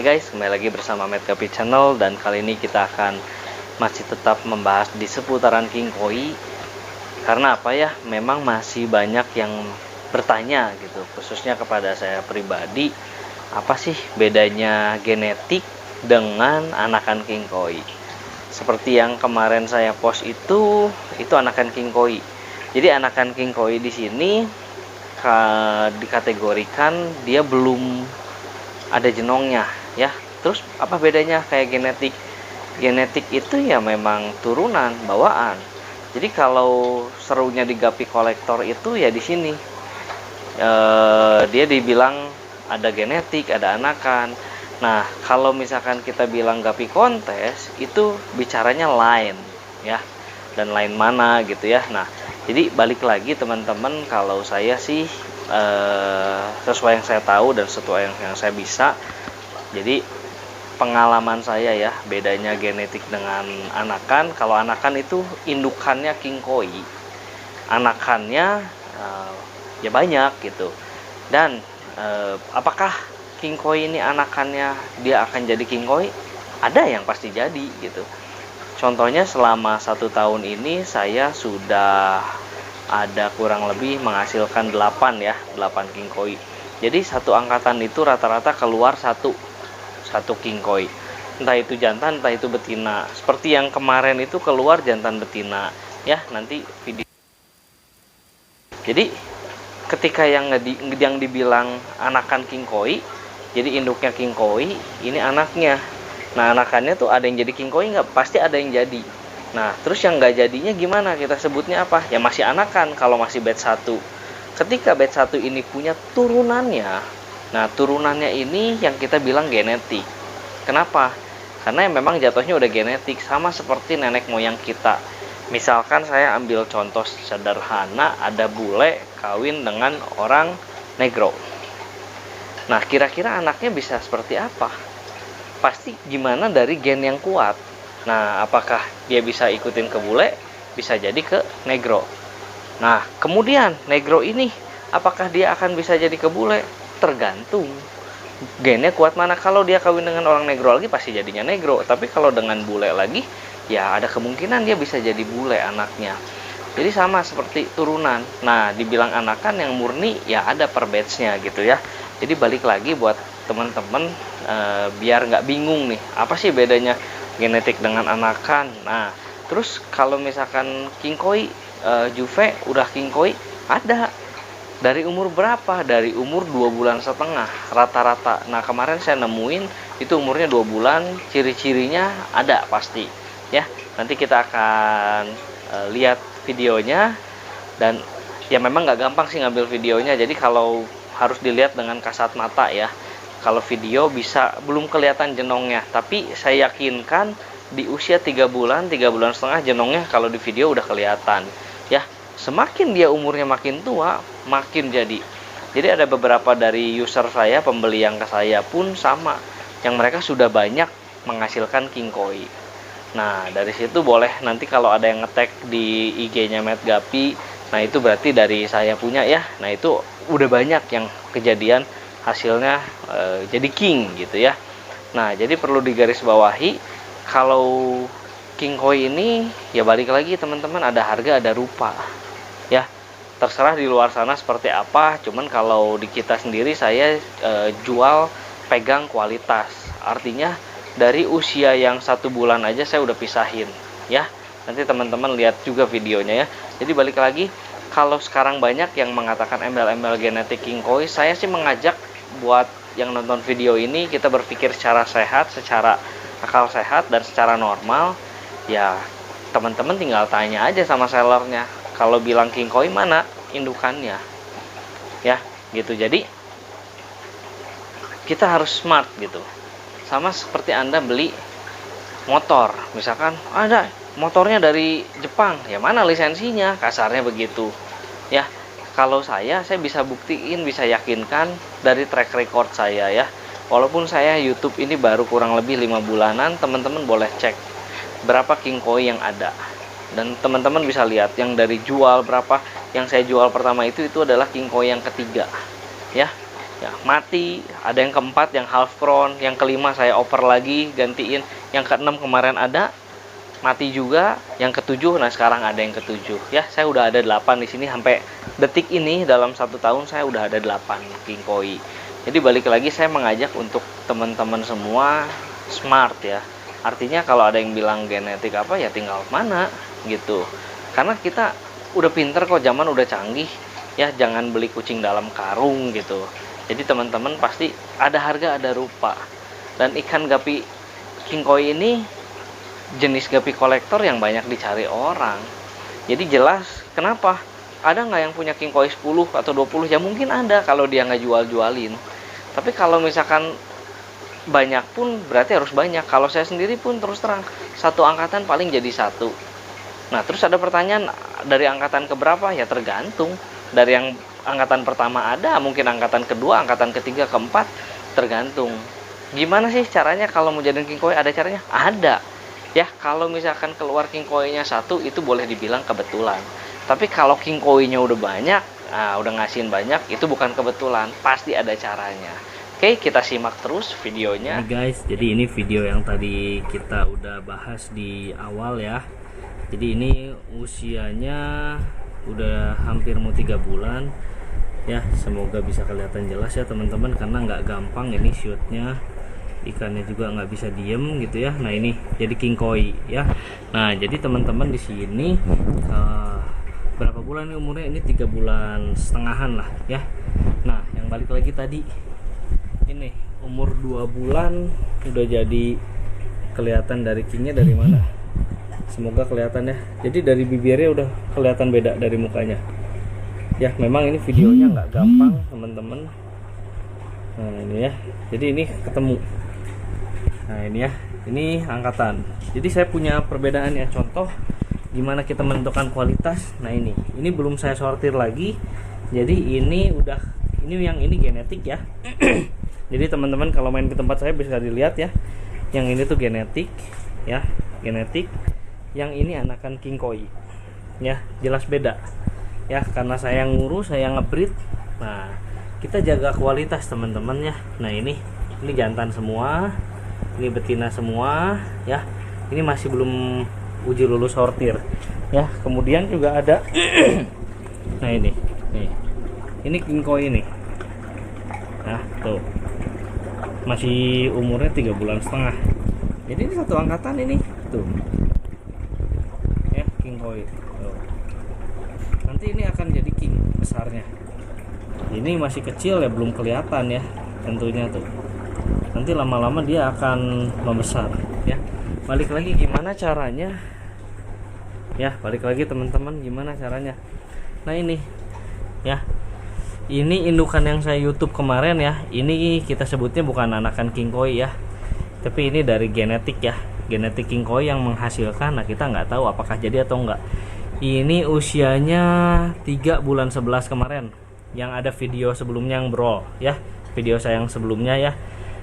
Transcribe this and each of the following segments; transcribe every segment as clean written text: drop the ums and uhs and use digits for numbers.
Oke guys, kembali lagi bersama Matt Gapi Channel, dan kali ini kita akan masih tetap membahas di seputaran king koi. Karena apa ya, memang masih banyak yang bertanya gitu, khususnya kepada saya pribadi, apa sih bedanya genetik dengan anakan king koi. Seperti yang kemarin saya post itu anakan king koi. Jadi anakan king koi di sini dikategorikan dia belum ada jenongnya ya. Terus apa bedanya kayak genetik? Genetik itu ya memang turunan bawaan. Jadi kalau serunya di Gapi kolektor itu ya di sini dia dibilang ada genetik, ada anakan. Nah, kalau misalkan kita bilang Gapi kontes itu bicaranya lain ya, dan lain mana gitu ya. Nah, jadi balik lagi teman-teman, kalau saya sih sesuai yang saya tahu dan sesuai yang saya bisa. Jadi pengalaman saya ya, bedanya genetik dengan anakan. Kalau anakan itu indukannya king koi, anakannya ya banyak gitu. Dan apakah king koi ini anakannya dia akan jadi king koi? Ada yang pasti jadi gitu. Contohnya selama 1 tahun ini saya sudah ada kurang lebih menghasilkan 8 king koi. Jadi satu angkatan itu rata-rata keluar satu king koi. Entah itu jantan, entah itu betina. Seperti yang kemarin itu keluar jantan betina ya, nanti video. Jadi ketika yang dibilang anakan king koi, jadi induknya king koi, ini anaknya. Nah, anakannya tuh ada yang jadi king koi nggak? Pasti ada yang jadi. Nah, terus yang nggak jadinya gimana? Kita sebutnya apa? Ya masih anakan kalau masih batch 1. Ketika batch 1 ini punya turunannya, nah turunannya ini yang kita bilang genetik. Kenapa? Karena memang jatuhnya udah genetik, sama seperti nenek moyang kita. Misalkan saya ambil contoh sederhana, ada bule kawin dengan orang negro. Nah, kira-kira anaknya bisa seperti apa? Pasti gimana dari gen yang kuat. Nah, apakah dia bisa ikutin ke bule? Bisa jadi ke negro. Nah, kemudian negro ini apakah dia akan bisa jadi ke bule? Tergantung gennya kuat mana. Kalau dia kawin dengan orang negro lagi pasti jadinya negro, tapi kalau dengan bule lagi ya ada kemungkinan dia bisa jadi bule anaknya. Jadi sama seperti turunan. Nah, dibilang anakan yang murni ya ada per batch-nya gitu ya. Jadi balik lagi buat teman-teman biar nggak bingung nih, apa sih bedanya genetik dengan anakan. Nah, terus kalau misalkan king koi, Juve udah king koi, ada dari umur berapa? Dari umur 2,5 bulan rata-rata. Nah, kemarin saya nemuin itu umurnya 2 bulan, ciri-cirinya ada pasti ya. Nanti kita akan lihat videonya, dan ya memang nggak gampang sih ngambil videonya. Jadi kalau harus dilihat dengan kasat mata ya. Kalau video bisa belum kelihatan jenongnya, tapi saya yakinkan di usia 3 bulan, 3,5 bulan jenongnya kalau di video udah kelihatan ya. Semakin dia umurnya makin tua, makin jadi. Jadi ada beberapa dari user saya, pembeli yang ke saya pun sama, yang mereka sudah banyak menghasilkan king koi. Nah, dari situ boleh nanti kalau ada yang nge-tag di IG-nya Matt Gapi, nah itu berarti dari saya punya ya. Nah, itu udah banyak yang kejadian hasilnya jadi king gitu ya. Nah, jadi perlu digarisbawahi, kalau king koi ini ya balik lagi teman-teman, ada harga ada rupa ya. Terserah di luar sana seperti apa, cuman kalau di kita sendiri saya jual pegang kualitas. Artinya dari usia yang 1 bulan aja saya udah pisahin ya. Nanti teman-teman lihat juga videonya ya. Jadi balik lagi, kalau sekarang banyak yang mengatakan embel-embel genetik king koi, saya sih mengajak buat yang nonton video ini kita berpikir secara sehat, secara akal sehat dan secara normal ya. Teman-teman tinggal tanya aja sama sellernya, kalau bilang king koi mana indukannya ya gitu. Jadi kita harus smart gitu. Sama seperti Anda beli motor, misalkan ada motornya dari Jepang, ya mana lisensinya, kasarnya begitu ya. Kalau saya bisa buktiin, bisa yakinkan dari track record saya ya. Walaupun saya YouTube ini baru kurang lebih 5 bulanan, teman-teman boleh cek berapa king koi yang ada, dan teman-teman bisa lihat yang dari jual berapa. Yang saya jual pertama itu adalah king koi yang ketiga ya. ya mati. Ada yang keempat yang half crown, yang kelima saya oper lagi gantiin, yang keenam kemarin ada mati juga, yang ketujuh, nah sekarang ada yang ketujuh ya. Saya udah ada 8 di sini sampai detik ini. Dalam 1 tahun saya udah ada 8 king koi. Jadi balik lagi saya mengajak untuk teman-teman semua smart ya. Artinya kalau ada yang bilang genetik apa ya tinggal mana gitu. Karena kita udah pinter kok, zaman udah canggih ya. Jangan beli kucing dalam karung gitu. Jadi teman-teman pasti ada harga ada rupa. Dan ikan gapi king koi ini jenis gapi kolektor yang banyak dicari orang. Jadi jelas kenapa? Ada nggak yang punya king koi 10 atau 20? Ya mungkin ada kalau dia nggak jual-jualin. Tapi kalau misalkan banyak pun berarti harus banyak. Kalau saya sendiri pun terus terang satu angkatan paling jadi satu. Nah terus ada pertanyaan dari angkatan keberapa? Ya tergantung. Dari yang angkatan pertama ada, mungkin angkatan kedua, angkatan ketiga, keempat, tergantung. Gimana sih caranya kalau mau jadiin king koi? Ada caranya? Ada. Ya, kalau misalkan keluar king koi-nya satu, itu boleh dibilang kebetulan. Tapi kalau king koi-nya udah banyak, udah ngasihin banyak, itu bukan kebetulan, pasti ada caranya. Oke, kita simak terus videonya. Ini guys, jadi ini video yang tadi kita udah bahas di awal ya. Jadi ini usianya udah hampir mau 3 bulan. Ya, semoga bisa kelihatan jelas ya teman-teman, karena nggak gampang ini shootnya. Ikannya juga nggak bisa diem gitu ya. Nah ini jadi king koi ya. Nah jadi teman-teman di sini berapa bulan ini umurnya? Ini 3 bulan setengahan lah ya. Nah yang balik lagi tadi ini umur 2 bulan udah jadi kelihatan dari kingnya dari mana? Semoga kelihatan ya. Jadi dari bibirnya udah kelihatan beda dari mukanya. Ya memang ini videonya nggak gampang teman-teman. Nah ini ya. Jadi ini ketemu. Nah ini ya, ini angkatan. Jadi saya punya perbedaan ya. Contoh gimana kita menentukan kualitas. Nah ini belum saya sortir lagi. Jadi ini yang ini genetik ya. Jadi teman-teman kalau main ke tempat saya bisa dilihat ya. Yang ini tuh genetik ya, genetik. Yang ini anakan king koi. Ya, jelas beda. Ya, karena saya yang ngurus, saya yang ngebreed. Nah, kita jaga kualitas teman-teman ya. Nah ini jantan semua. Ini betina semua ya. Ini masih belum uji lulus sortir ya. Kemudian juga ada nah ini king koi ini. Nah tuh masih umurnya 3 bulan setengah. Jadi ini satu angkatan ini tuh ya, king koi tuh. Nanti ini akan jadi king besarnya. Ini masih kecil ya, belum kelihatan ya tentunya tuh. Nanti lama-lama dia akan membesar ya. Balik lagi gimana caranya ya, balik lagi teman-teman gimana caranya. Nah ini ya, ini indukan yang saya YouTube kemarin ya. Ini kita sebutnya bukan anakan king koi ya, tapi ini dari genetik ya, genetik king koi yang menghasilkan. Nah kita nggak tahu apakah jadi atau enggak. Ini usianya 3 bulan 11 kemarin. Yang ada video sebelumnya yang brawl ya, video saya yang sebelumnya ya.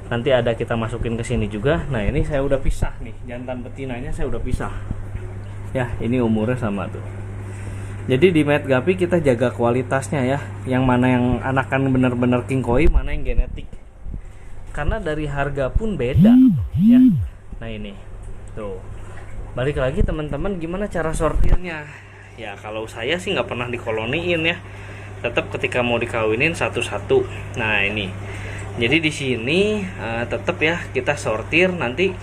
Nanti ada kita masukin ke sini juga. Nah ini saya udah pisah nih, jantan betinanya saya udah pisah ya. Ini umurnya sama tuh. Jadi di Mad Gapi kita jaga kualitasnya ya. Yang mana yang anakan bener-bener king koi, mana yang genetik. Karena dari harga pun beda ya. Nah ini tuh. Balik lagi teman-teman, gimana cara sortirnya? Ya kalau saya sih nggak pernah dikoloniin ya. Tetap ketika mau dikawinin satu-satu. Nah ini. Jadi di sini tetap ya kita sortir. Nanti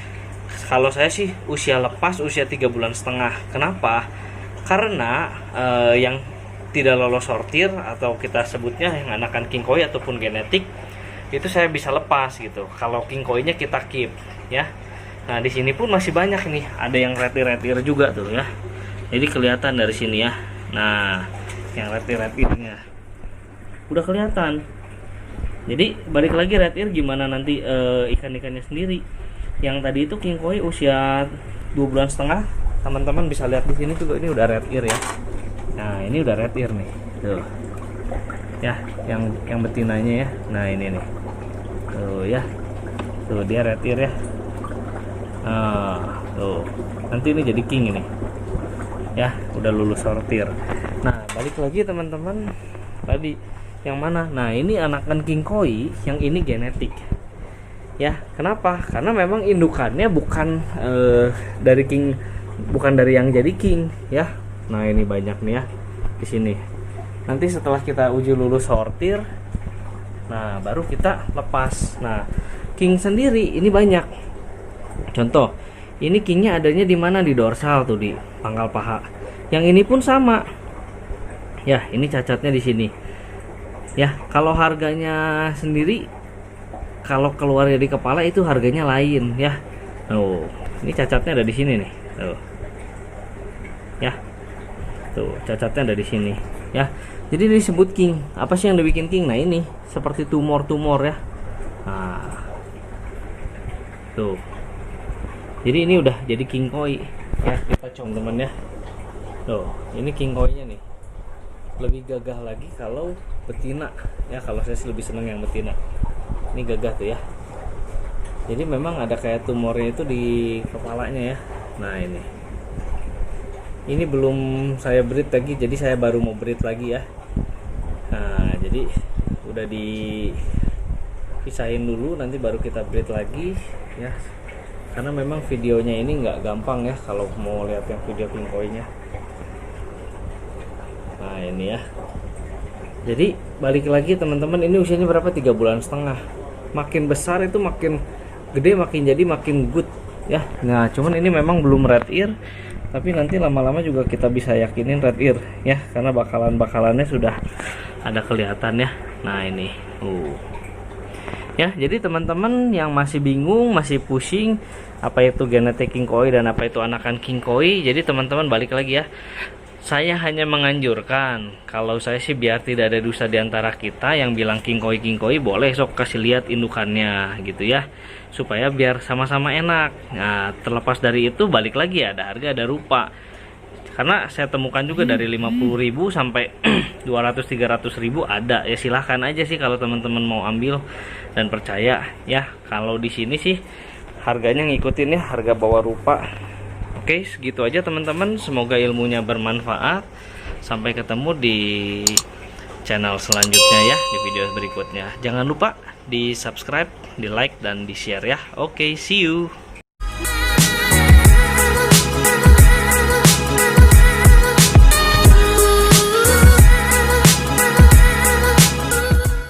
kalau saya sih usia lepas usia 3 bulan setengah. Kenapa? Karena yang tidak lolos sortir atau kita sebutnya yang anakan king koi ataupun genetik itu saya bisa lepas gitu. Kalau king koi-nya kita keep ya. Nah di sini pun masih banyak nih. Ada yang retir-retir juga tuh ya. Jadi kelihatan dari sini ya. Nah yang retir-retirnya udah kelihatan. Jadi balik lagi red ear gimana nanti ikan-ikannya sendiri. Yang tadi itu king koi usia 2 bulan setengah. Teman-teman bisa lihat di sini juga ini udah red ear ya. Nah, ini udah red ear nih. Tuh. Ya, yang betinanya ya. Nah, ini nih. Tuh ya. Tuh dia red ear ya. Nah, tuh. Nanti ini jadi king ini. Ya, udah lulus sortir. Nah, balik lagi teman-teman. Tadi yang mana? Nah, ini anakan king koi, yang ini genetik. Ya, kenapa? Karena memang indukannya bukan dari king, bukan dari yang jadi king, ya. Nah, ini banyak nih ya di sini. Nanti setelah kita uji lulus sortir, nah baru kita lepas. Nah, king sendiri ini banyak. Contoh, ini kingnya adanya di mana? Di dorsal tuh, di pangkal paha. Yang ini pun sama. Ya, ini cacatnya di sini. Ya, kalau harganya sendiri, kalau keluar dari kepala itu harganya lain ya. Oh, ini cacatnya ada di sini nih. Tuh. Ya. Tuh, cacatnya ada di sini ya. Jadi disebut king. Apa sih yang dibikin king? Nah, ini seperti tumor-tumor ya. Nah. Tuh. Jadi ini udah jadi king koi ya, kita com teman ya. Tuh, ini king koi-nya nih. Lebih gagah lagi kalau betina ya, kalau saya lebih seneng yang betina. Ini gagah tuh ya. Jadi memang ada kayak tumornya itu di kepalanya ya. Nah, ini belum saya breed lagi, jadi saya baru mau breed lagi ya. Nah, jadi udah dipisahin dulu, nanti baru kita breed lagi ya. Karena memang videonya ini nggak gampang ya kalau mau lihat yang video king koi-nya. Nah, ini ya. Jadi balik lagi teman-teman, ini usianya berapa? 3,5 bulan. Makin besar itu makin gede, makin jadi makin good ya. Nah, cuman ini memang belum red ear, tapi nanti lama-lama juga kita bisa yakinin red ear ya, karena bakalannya sudah ada kelihatan ya. Nah, ini ya. Jadi teman-teman yang masih bingung, masih pusing apa itu genetik king koi dan apa itu anakan king koi, jadi teman-teman balik lagi ya. Saya hanya menganjurkan, kalau saya sih biar tidak ada dusta di antara kita yang bilang king koi boleh sok kasih lihat indukannya gitu ya, supaya biar sama-sama enak. Nah, terlepas dari itu balik lagi ya, ada harga ada rupa. Karena saya temukan juga dari 50.000 sampai 200-300.000 ada ya. Silahkan aja sih kalau teman-teman mau ambil dan percaya ya. Kalau di sini sih harganya ngikutin ya, harga bawah rupa. Oke, segitu aja teman-teman. Semoga ilmunya bermanfaat. Sampai ketemu di channel selanjutnya ya, di video berikutnya. Jangan lupa di subscribe, di like, dan di share ya. Oke, see you.